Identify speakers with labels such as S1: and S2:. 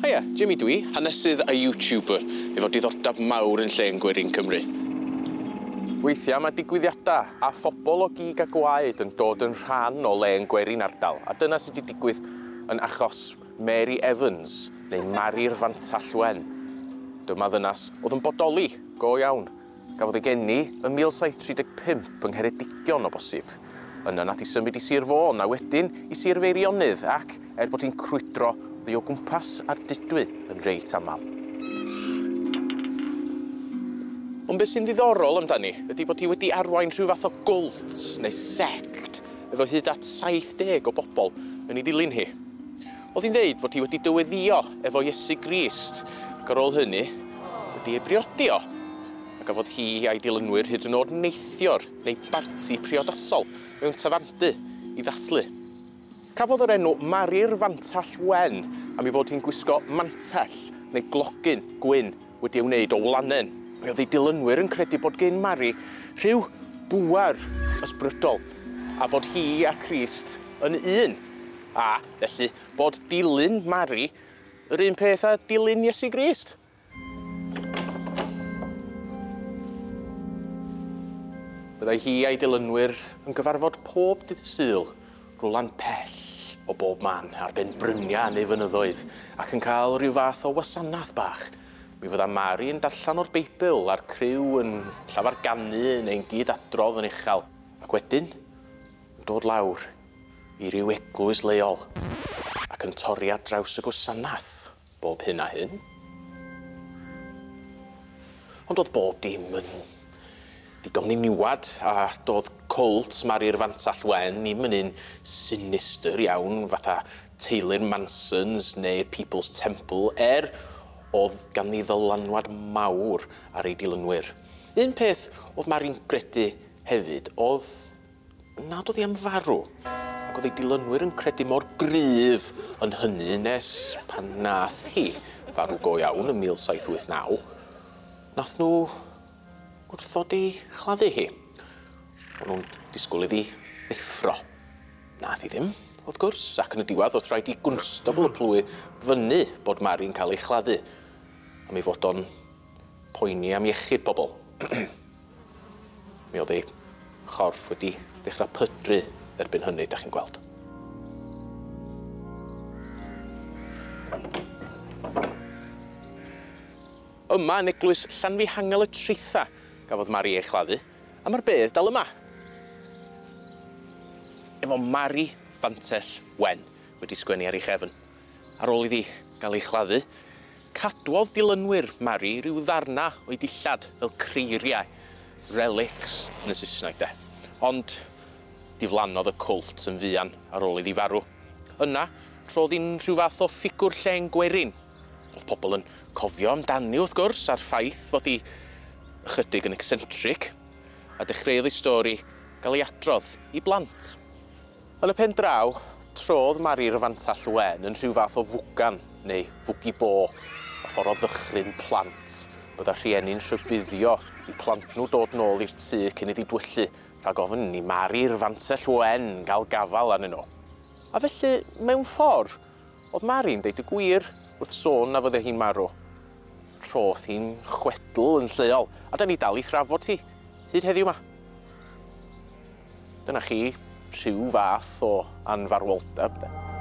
S1: Haia, Jimmy dwi, hanesydd a YouTuber, efo diddordeb mawr yn lle yn Gwerin Cymru. Weithiau mae digwyddiadau a phobl o gig a gwaed yn dod yn rhan o le yn Gwerin ardal, a dyna sydd wedi digwydd yn achos Mary Evans, neu Mari'r Fantell Wen. Dyma ddynas oedd yn bodoli, go iawn. Gafodd ei geni yn 1735 yng Geredigion o bosib. Yna nath i symud i Sir Fôn a wedyn i Sir Feirionydd ac, bod hi'n crwydro, ddi o gwmpas ar dydwy yn reit aml. Ond beth sy'n ddiddorol amdani ydy bod hi wedi arwain rhyw fath o cwlt neu sect efo hyd at 70 o bobl yn ei ddilyn hi. Oedd hi'n dweud fod hi wedi dyweddio efo Iesu Grist ac ar ôl hynny wedi ei priodi o. A gafodd hi a'i dilynwyr hyd yn oed neithiwr neu barti priodasol mewn tafandy i ddathlu. Cafodd yr enw Mari'r Fantell Wen am ei fod hi'n gwisgo mantell neu glogyn gwyn wedi ei wneud o wlanen. Mi oedd ei dilynwyr yn credu bod gen Mari rhyw phŵer ysbrydol a bod hi a Crist yn un. A felly bod dilyn Mari yr un peth a dilyn Iesu Grist. Byddai hi a'i dilynwyr yn gyfarfod pob dydd Sul rwlan pell o bob man ar ben bryniau neu fynyddoedd ac yn cael rhyw fath o wasanaeth bach. Mi fydda Mari yn darllen o'r Beibl a'r criw yn llafarganu neu'n gyd-adrodd yn uchel. Ac wedyn yn dod lawr i ryw eglwys leol ac yn torri ar draws y gwasanaeth bob hyn a hyn. Ond oedd bob dim yn digon ddiniwad a doedd cwlt Mari'r Fantell Wen ddim yn un sinister iawn fatha teulu'r Mansons neu'r People's Temple oedd ganddi ddylanwad mawr ar ei dilynwyr. Un peth oedd Mari'n credu hefyd oedd nad oedd hi am farw ac oedd ei dilynwyr yn credu mor gryf yn hynny nes pan nath hi farw go iawn yn 1789. Nath nhw wrthod ei chladdu hi. O'n nhw'n disgwyl iddi effro. Nath hi ddim, wrth gwrs, ac yn y diwedd wrth rhaid i gwnstabl y plwy fyny bod Mari'n cael ei chladdu am ei fod o'n poeni am iechyd pobl. Mi oedd ei chorff wedi dechrau pydru erbyn hynny, da chi'n gweld. Yma yn eglwys Llanfihangel y Traethau gafodd Mari ei chladdu, a mae'r bedd dal yma. Efo Mari'r Fantell Wen wedi sgwennu ar ei chefn. Ar ôl iddi gael ei chladdu, cadwodd dilynwyr Mari rhyw ddarna o'i dillad fel creiriau, relics yn y Saesneg de. Ond diflannodd y cwlt yn fuan ar ôl iddi farw. Yna, trodd hi'n rhyw fath o ffigwr lle'n Gwerin. Oedd pobl yn cofio amdani wrth gwrs a'r ffaith fod hi ychydig yn eccentric, a dechreuodd ei stori gael ei adrodd i blant. Yn y pen draw, trodd Mari'r Fantell Wen yn rhyw fath o fwgan neu fwgi bo, a ffordd o ddychryn plant. Bydda rhieni'n rhybuddio i plant nhw dod nôl i'r tŷ cyn iddi dwyllu, rhag ofyn i Mari'r Fantell Wen gael gafal arnyn nhw. A felly, mewn ffordd, oedd Mari'n deud y gwir wrth sôn na fydde hi'n marw. Trodd hi'n chwedl yn lleol, a da ni dal i thrafod hi hyd heddiw yma. Dyna chi rhyw fath o anfarwoldeb de.